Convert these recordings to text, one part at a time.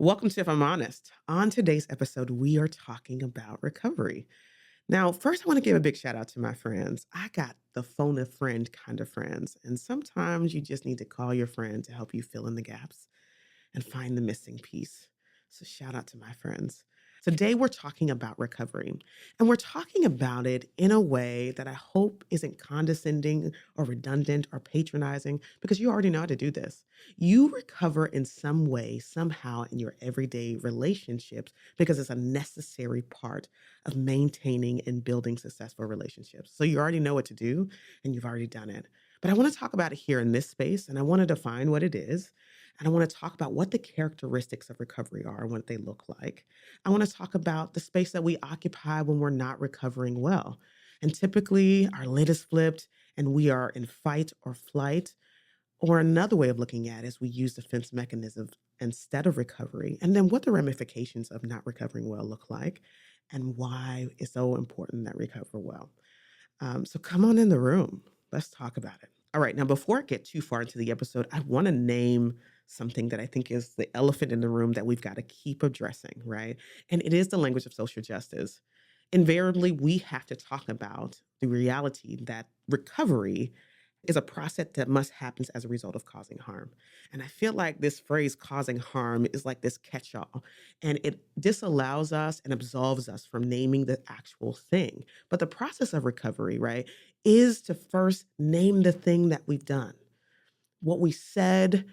Welcome to If I'm Honest. On today's episode, we are talking about recovery. Now, first, I want to give a big shout out to my friends. I got the phone a friend kind of friends, and sometimes you just need to call your friend to help you fill in the gaps and find the missing piece. So, shout out to my friends. Today, we're talking about recovery, and we're talking about it in a way that I hope isn't condescending or redundant or patronizing because you already know how to do this. You recover in some way, somehow, in your everyday relationships because it's a necessary part of maintaining and building successful relationships. So, you already know what to do, and you've already done it. But I want to talk about it here in this space, and I want to define what it is. And I want to talk about what the characteristics of recovery are and what they look like. I want to talk about the space that we occupy when we're not recovering well. And typically, our lid is flipped and we are in fight or flight. Or another way of looking at it is we use defense mechanisms instead of recovery. And then what the ramifications of not recovering well look like and why it's so important that we recover well. So come on in the room. Let's talk about it. All right. Now, before I get too far into the episode, I want to name something that I think is the elephant in the room that we've got to keep addressing, right? And it is the language of social justice. Invariably, we have to talk about the reality that recovery is a process that must happen as a result of causing harm. And I feel like this phrase causing harm is like this catch all, and it disallows us and absolves us from naming the actual thing. But the process of recovery, right, is to first name the thing that we've done, what we said,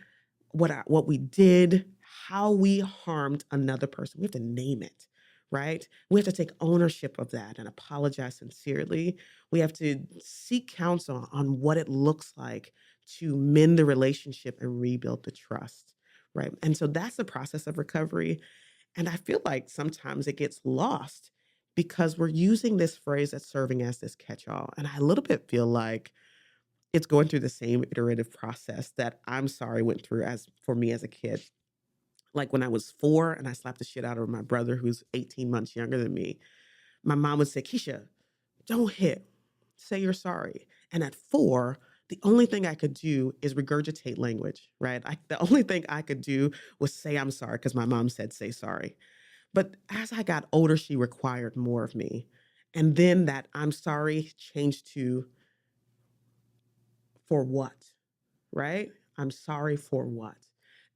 what we did, how we harmed another person. We have to name it, right? We have to take ownership of that and apologize sincerely. We have to seek counsel on what it looks like to mend the relationship and rebuild the trust, right? And so that's the process of recovery. And I feel like sometimes it gets lost because we're using this phrase as serving as this catch all. And I a little bit feel like it's going through the same iterative process that I'm sorry went through as for me as a kid. Like when I was 4 and I slapped the shit out of my brother who's 18 months younger than me, my mom would say, "Keisha, don't hit. Say you're sorry." And at 4, the only thing I could do is regurgitate language, right? The only thing I could do was say I'm sorry because my mom said say sorry. But as I got older, she required more of me. And then that I'm sorry changed to for what? Right? I'm sorry for what?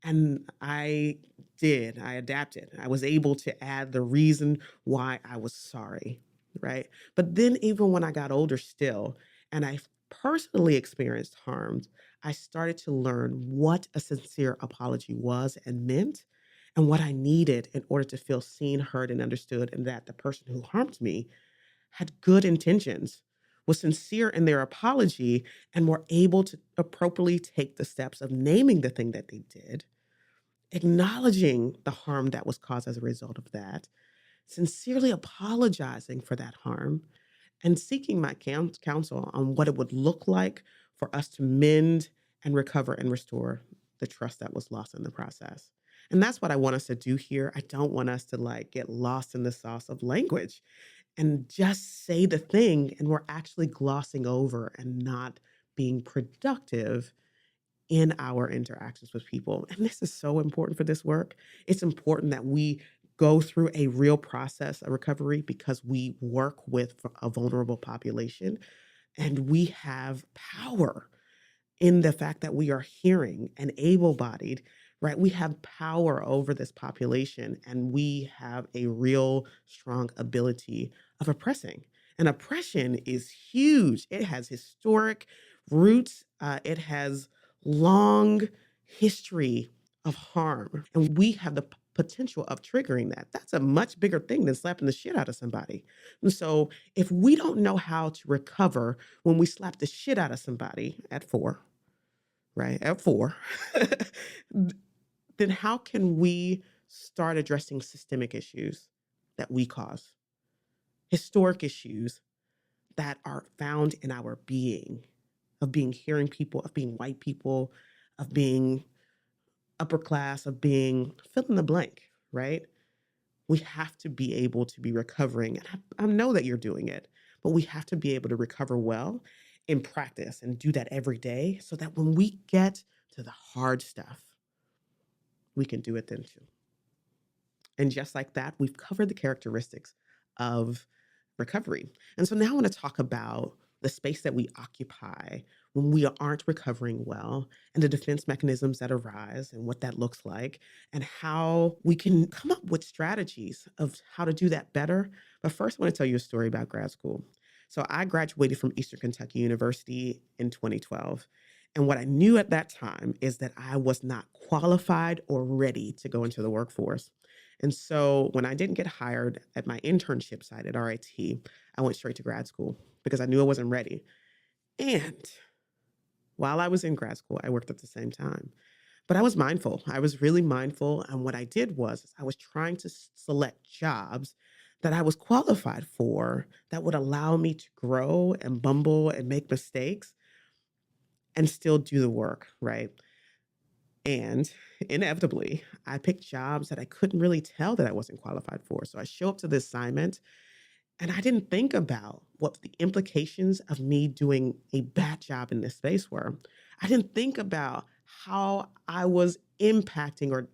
And I adapted. I was able to add the reason why I was sorry, right? But then even when I got older still, and I personally experienced harms, I started to learn what a sincere apology was and meant and what I needed in order to feel seen, heard, and understood, and that the person who harmed me had good intentions, was sincere in their apology, and were able to appropriately take the steps of naming the thing that they did, acknowledging the harm that was caused as a result of that, sincerely apologizing for that harm, and seeking my counsel on what it would look like for us to mend and recover and restore the trust that was lost in the process. And that's what I want us to do here. I don't want us to like get lost in the sauce of language and just say the thing and we're actually glossing over and not being productive in our interactions with people. And this is so important for this work. It's important that we go through a real process of recovery because we work with a vulnerable population and we have power in the fact that we are hearing and able-bodied, right? We have power over this population and we have a real strong ability of oppressing. And oppression is huge. It has historic roots. It has long history of harm. And we have the potential of triggering that. That's a much bigger thing than slapping the shit out of somebody. And so if we don't know how to recover when we slap the shit out of somebody at 4, right, at 4, then how can we start addressing systemic issues that we cause, historic issues that are found in our being, of being hearing people, of being white people, of being upper class, of being fill in the blank, right? We have to be able to be recovering. And I know that you're doing it, but we have to be able to recover well in practice and do that every day so that when we get to the hard stuff, we can do it then too. And just like that, we've covered the characteristics of recovery. And so now I want to talk about the space that we occupy when we aren't recovering well and the defense mechanisms that arise and what that looks like and how we can come up with strategies of how to do that better. But first, I want to tell you a story about grad school. So I graduated from Eastern Kentucky University in 2012. And what I knew at that time is that I was not qualified or ready to go into the workforce. And so when I didn't get hired at my internship site at RIT, I went straight to grad school because I knew I wasn't ready. And while I was in grad school, I worked at the same time. But I was mindful. I was really mindful. And what I did was I was trying to select jobs that I was qualified for that would allow me to grow and bumble and make mistakes and still do the work, right? And inevitably, I picked jobs that I couldn't really tell that I wasn't qualified for. So I show up to the assignment and I didn't think about what the implications of me doing a bad job in this space were. I didn't think about how I was impacting or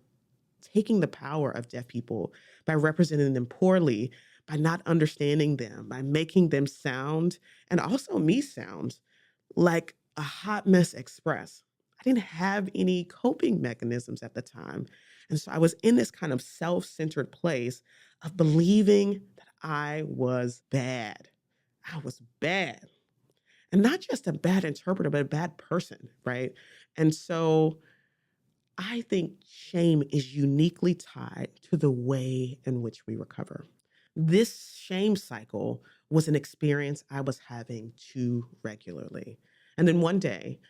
taking the power of deaf people by representing them poorly, by not understanding them, by making them sound and also me sound like a hot mess express. I didn't have any coping mechanisms at the time. And so I was in this kind of self centered place of believing that I was bad. I was bad. And not just a bad interpreter, but a bad person, right? And so I think shame is uniquely tied to the way in which we recover. This shame cycle was an experience I was having too regularly. And then one day,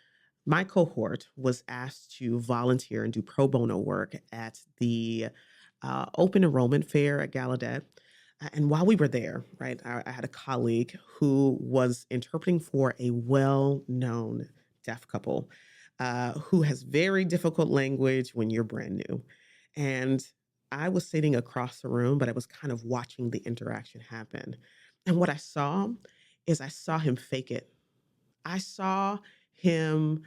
my cohort was asked to volunteer and do pro bono work at the open enrollment fair at Gallaudet. And while we were there, right, I had a colleague who was interpreting for a well known deaf couple who has very difficult language when you're brand new. And I was sitting across the room, but I was kind of watching the interaction happen. And what I saw him fake it. I saw him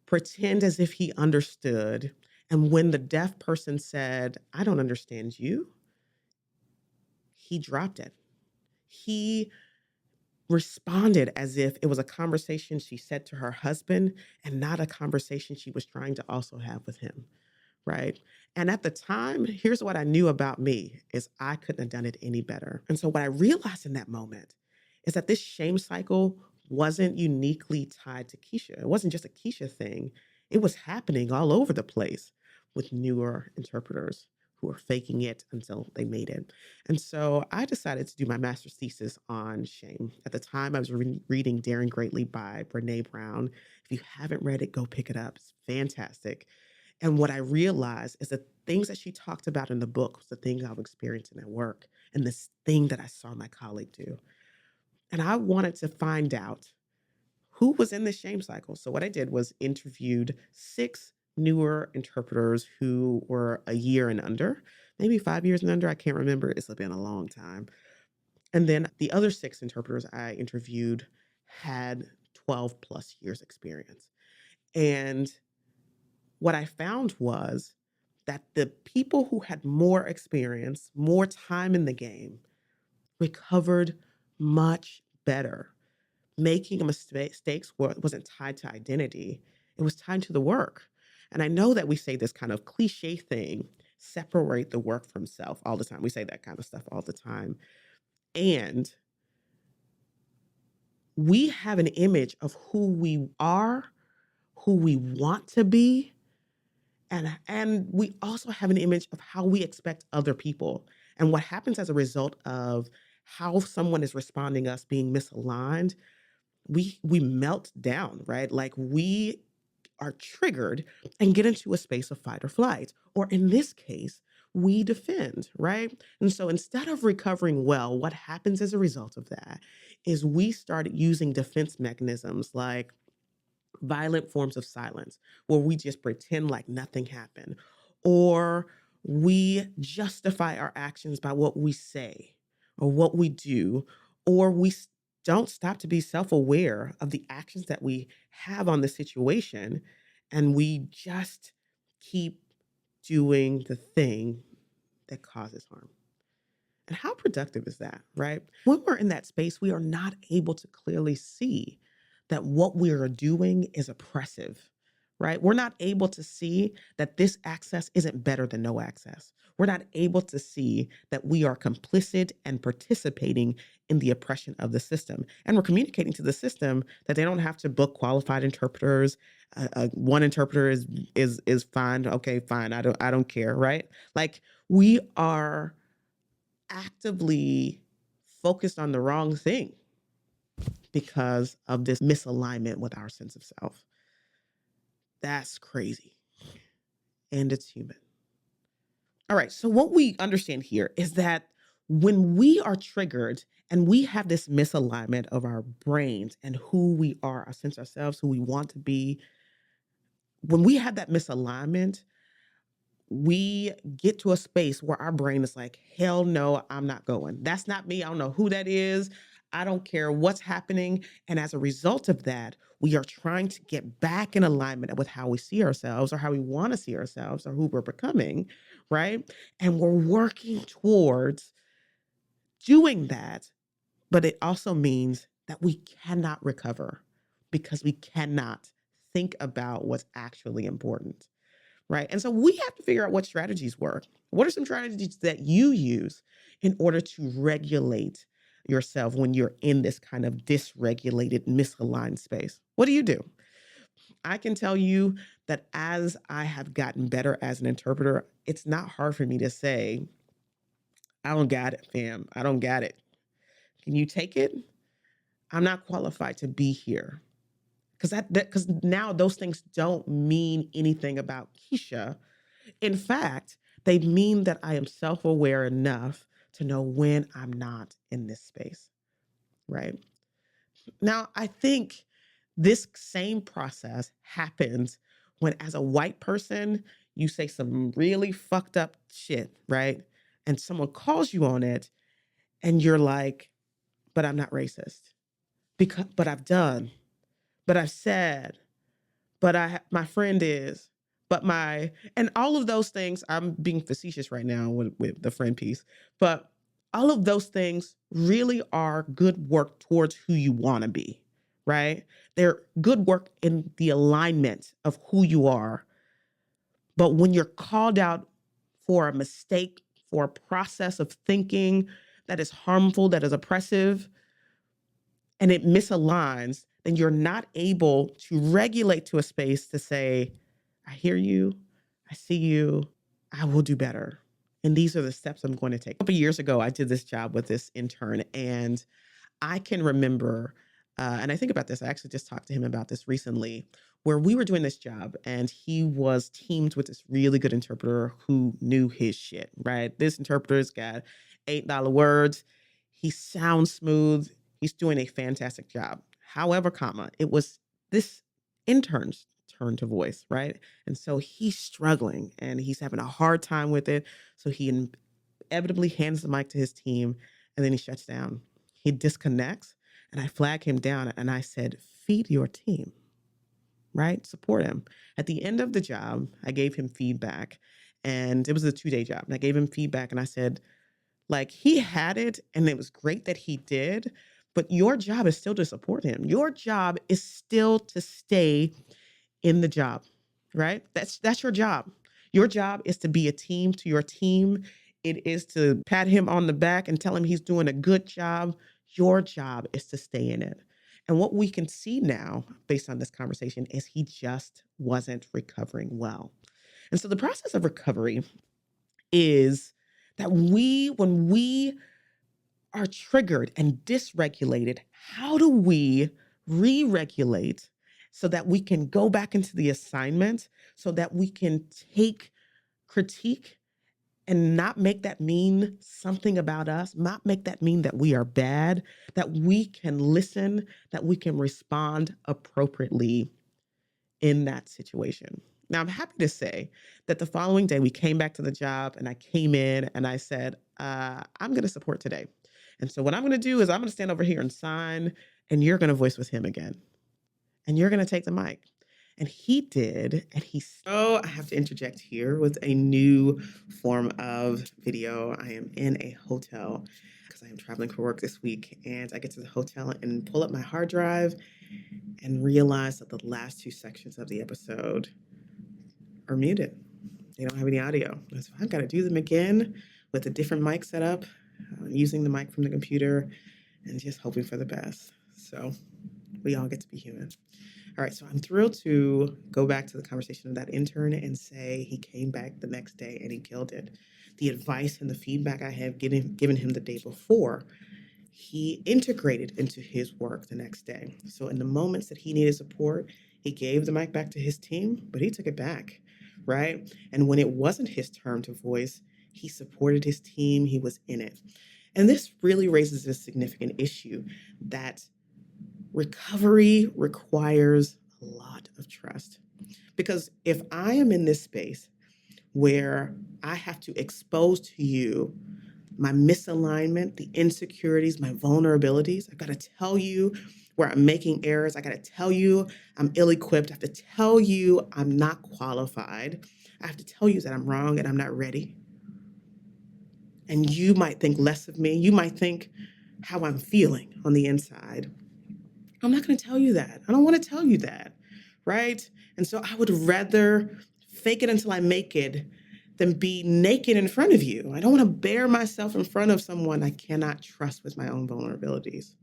pretend as if he understood. And when the deaf person said, I don't understand you, he dropped it. He responded as if it was a conversation she said to her husband and not a conversation she was trying to also have with him. Right. And at the time, here's what I knew about me is I couldn't have done it any better. And so what I realized in that moment is that this shame cycle wasn't uniquely tied to Keisha. It wasn't just a Keisha thing. It was happening all over the place with newer interpreters who were faking it until they made it. And so I decided to do my master's thesis on shame. At the time, I was reading Daring Greatly by Brene Brown. If you haven't read it, go pick it up. It's fantastic. And what I realized is the things that she talked about in the book was the things I was experiencing at work and this thing that I saw my colleague do. And I wanted to find out who was in this shame cycle. So what I did was interviewed 6 newer interpreters who were a year and under, maybe 5 years and under. I can't remember. It's been a long time. And then the other 6 interpreters I interviewed had 12 plus years experience. And what I found was that the people who had more experience, more time in the game, recovered much better. Making a mistakes wasn't tied to identity, it was tied to the work. And I know that we say this kind of cliche thing, separate the work from self all the time. We say that kind of stuff all the time. And we have an image of who we are, who we want to be, and we also have an image of how we expect other people. And what happens as a result of how someone is responding us being misaligned, we melt down, right? Like we are triggered and get into a space of fight or flight. Or in this case, we defend, right? And so instead of recovering well, what happens as a result of that is we start using defense mechanisms like violent forms of silence, where we just pretend like nothing happened, or we justify our actions by what we say or what we do, or don't stop to be self aware of the actions that we have on the situation, and we just keep doing the thing that causes harm. And how productive is that, right? When we're in that space, we are not able to clearly see that what we are doing is oppressive, right? We're not able to see that this access isn't better than no access. We're not able to see that we are complicit and participating in the oppression of the system. And we're communicating to the system that they don't have to book qualified interpreters. One interpreter is fine. Okay, fine. I don't care, right? Like we are actively focused on the wrong thing because of this misalignment with our sense of self. That's crazy. And it's human. All right. So, what we understand here is that when we are triggered and we have this misalignment of our brains and who we are, our sense of ourselves, who we want to be, when we have that misalignment, we get to a space where our brain is like, hell no, I'm not going. That's not me. I don't know who that is. I don't care what's happening. And as a result of that, we are trying to get back in alignment with how we see ourselves or how we want to see ourselves or who we're becoming, right? And we're working towards doing that. But it also means that we cannot recover because we cannot think about what's actually important. Right. And so we have to figure out what strategies work. What are some strategies that you use in order to regulate yourself when you're in this kind of dysregulated, misaligned space? What do you do? I can tell you that as I have gotten better as an interpreter, it's not hard for me to say, I don't got it, fam. I don't got it. Can you take it? I'm not qualified to be here. Because now those things don't mean anything about Keisha. In fact, they mean that I am self aware enough to know when I'm not in this space, right? Now, I think this same process happens when, as a white person, you say some really fucked up shit, right? And someone calls you on it, and you're like, but I'm not racist. But I've done, but I've said, but my friend is, but my and all of those things. I'm being facetious right now with the friend piece, but all of those things really are good work towards who you want to be, right? They're good work in the alignment of who you are. But when you're called out for a mistake, for a process of thinking that is harmful, that is oppressive, and it misaligns, then you're not able to regulate to a space to say, I hear you, I see you, I will do better. And these are the steps I'm going to take. A couple years ago, I did this job with this intern, and I can remember, and I think about this, I actually just talked to him about this recently, where we were doing this job and he was teamed with this really good interpreter who knew his shit, right? This interpreter's got $8 words. He sounds smooth. He's doing a fantastic job. However, comma, it was this intern's turn to voice, right? And so he's struggling and he's having a hard time with it. So he inevitably hands the mic to his team and then he shuts down. He disconnects and I flag him down and I said, feed your team, right? Support him. At the end of the job, I gave him feedback and it was a 2-day job. And I gave him feedback and I said, like, he had it and it was great that he did, but your job is still to support him. Your job is still to stay in the job, right? That's your job. Your job is to be a team to your team. It is to pat him on the back and tell him he's doing a good job. Your job is to stay in it. And what we can see now, based on this conversation, is he just wasn't recovering well. And so the process of recovery is that when we are triggered and dysregulated, how do we re-regulate so that we can go back into the assignment, so that we can take critique and not make that mean something about us, not make that mean that we are bad, that we can listen, that we can respond appropriately in that situation. Now, I'm happy to say that the following day we came back to the job and I came in and I said, I'm going to support today. And so what I'm going to do is I'm going to stand over here and sign, and you're going to voice with him again. And you're going to take the mic. And he did, and I have to interject here with a new form of video. I am in a hotel because I am traveling for work this week, and I get to the hotel and pull up my hard drive and realize that the last two sections of the episode are muted. They don't have any audio. So I've got to do them again with a different mic setup, using the mic from the computer, and just hoping for the best. So we all get to be human. All right, so I'm thrilled to go back to the conversation of that intern and say he came back the next day and he killed it. The advice and the feedback I had given him the day before, he integrated into his work the next day. So in the moments that he needed support, he gave the mic back to his team, but he took it back, right? And when it wasn't his turn to voice, he supported his team, he was in it. And this really raises a significant issue that recovery requires a lot of trust. Because if I am in this space where I have to expose to you my misalignment, the insecurities, my vulnerabilities, I've got to tell you where I'm making errors. I got to tell you I'm ill equipped. I have to tell you I'm not qualified. I have to tell you that I'm wrong and I'm not ready. And you might think less of me. You might think how I'm feeling on the inside. I'm not going to tell you that. I don't want to tell you that, right? And so I would rather fake it until I make it than be naked in front of you. I don't want to bare myself in front of someone I cannot trust with my own vulnerabilities.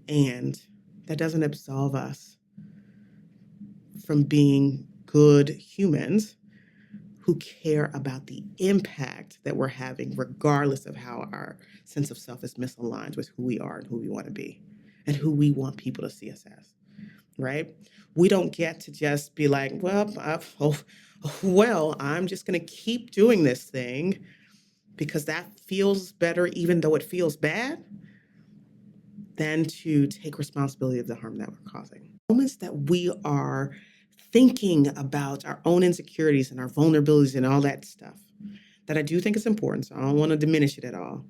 And that doesn't absolve us from being good humans who care about the impact that we're having, regardless of how our sense of self is misaligned with who we are and who we want to be and who we want people to see us as, right? We don't get to just be like, well, I'm just going to keep doing this thing because that feels better, even though it feels bad, than to take responsibility of the harm that we're causing. Moments that we are thinking about our own insecurities and our vulnerabilities and all that stuff, that I do think is important, so I don't want to diminish it at all.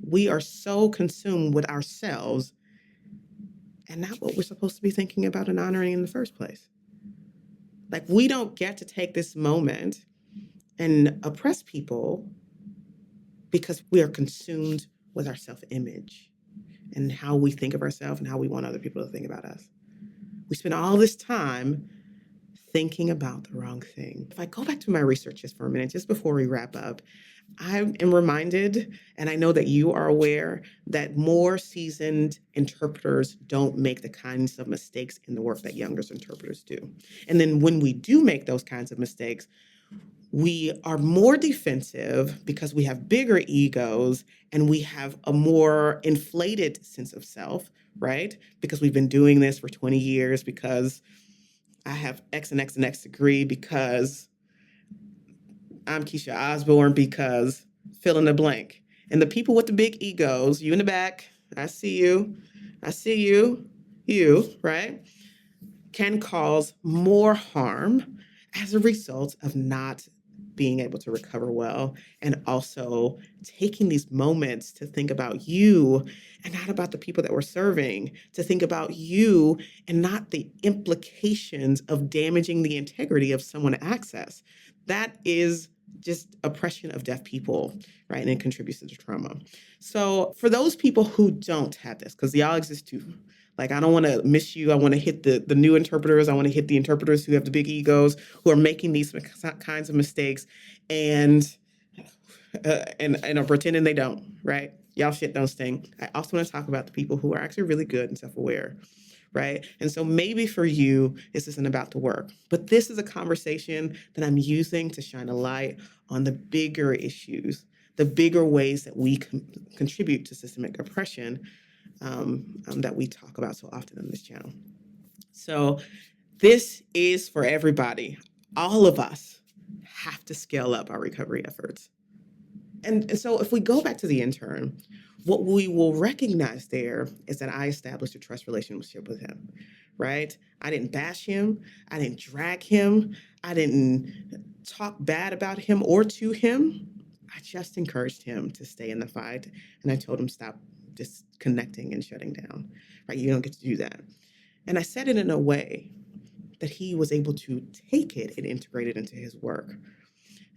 We are so consumed with ourselves and not what we're supposed to be thinking about and honoring in the first place. Like, we don't get to take this moment and oppress people because we are consumed with our self-image and how we think of ourselves and how we want other people to think about us. We spend all this time thinking about the wrong thing. If I go back to my research just for a minute, just before we wrap up, I am reminded, and I know that you are aware, that more seasoned interpreters don't make the kinds of mistakes in the work that younger interpreters do. And then when we do make those kinds of mistakes, we are more defensive because we have bigger egos and we have a more inflated sense of self, right? Because we've been doing this for 20 years, because I have X and X and X degree, because I'm Keisha Osborne, because fill in the blank. And the people with the big egos, you in the back, I see you, you, right, can cause more harm as a result of not being able to recover well, and also taking these moments to think about you and not about the people that we're serving, to think about you and not the implications of damaging the integrity of someone to access. That is just oppression of deaf people, right? And it contributes to the trauma. So for those people who don't have this, because y'all exist too, like, I don't want to miss you. I want to hit the new interpreters. I want to hit the interpreters who have the big egos, who are making these kinds of mistakes and are pretending they don't, right? Y'all shit don't sting. I also want to talk about the people who are actually really good and self-aware, right? And so maybe for you, this isn't about the work, but this is a conversation that I'm using to shine a light on the bigger issues, the bigger ways that we contribute to systemic oppression that we talk about so often on this channel. So this is for everybody. All of us have to scale up our recovery efforts. And so if we go back to the intern, what we will recognize there is that I established a trust relationship with him, right? I didn't bash him. I didn't drag him. I didn't talk bad about him or to him. I just encouraged him to stay in the fight. And I told him, stop disconnecting and shutting down, right? You don't get to do that. And I said it in a way that he was able to take it and integrate it into his work.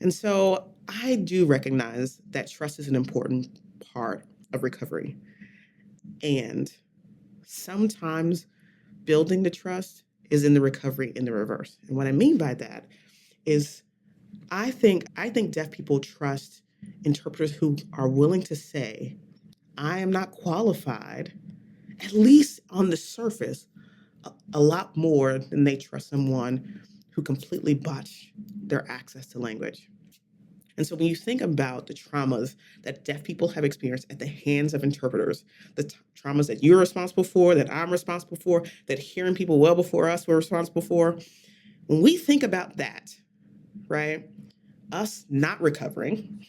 And so I do recognize that trust is an important part of recovery. And sometimes building the trust is in the recovery in the reverse. And what I mean by that is I think deaf people trust interpreters who are willing to say, I am not qualified, at least on the surface, a lot more than they trust someone who completely botched their access to language. And so when you think about the traumas that deaf people have experienced at the hands of interpreters, the traumas that you're responsible for, that I'm responsible for, that hearing people well before us were responsible for, when we think about that, right, us not recovering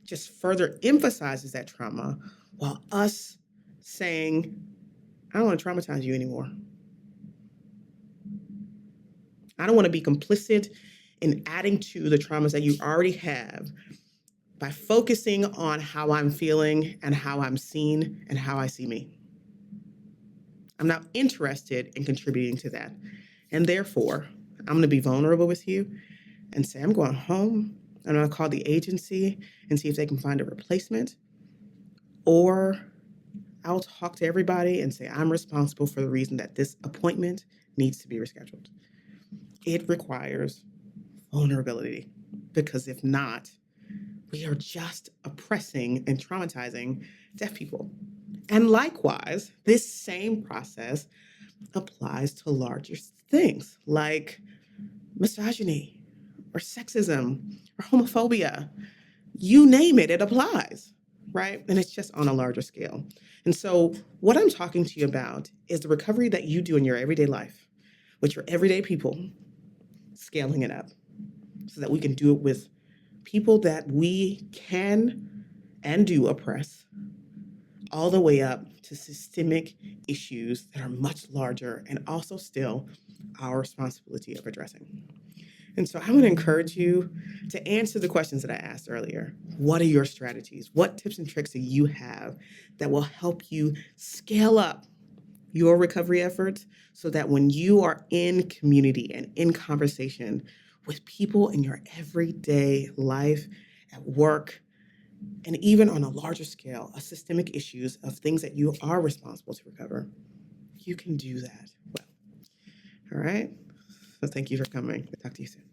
just further emphasizes that trauma while us saying, I don't want to traumatize you anymore. I don't want to be complicit in adding to the traumas that you already have by focusing on how I'm feeling and how I'm seen and how I see me. I'm not interested in contributing to that. And therefore, I'm going to be vulnerable with you and say, I'm going home. I'm going to call the agency and see if they can find a replacement. Or I'll talk to everybody and say, I'm responsible for the reason that this appointment needs to be rescheduled. It requires vulnerability, because if not, we are just oppressing and traumatizing deaf people. And likewise, this same process applies to larger things like misogyny or sexism or homophobia. You name it, it applies, right? And it's just on a larger scale. And so what I'm talking to you about is the recovery that you do in your everyday life with your everyday people, scaling it up so that we can do it with people that we can and do oppress, all the way up to systemic issues that are much larger and also still our responsibility of addressing. And so I want to encourage you to answer the questions that I asked earlier. What are your strategies? What tips and tricks do you have that will help you scale up your recovery efforts so that when you are in community and in conversation with people in your everyday life, at work, and even on a larger scale of systemic issues of things that you are responsible to recover, you can do that well. All right. So thank you for coming. I'll talk to you soon.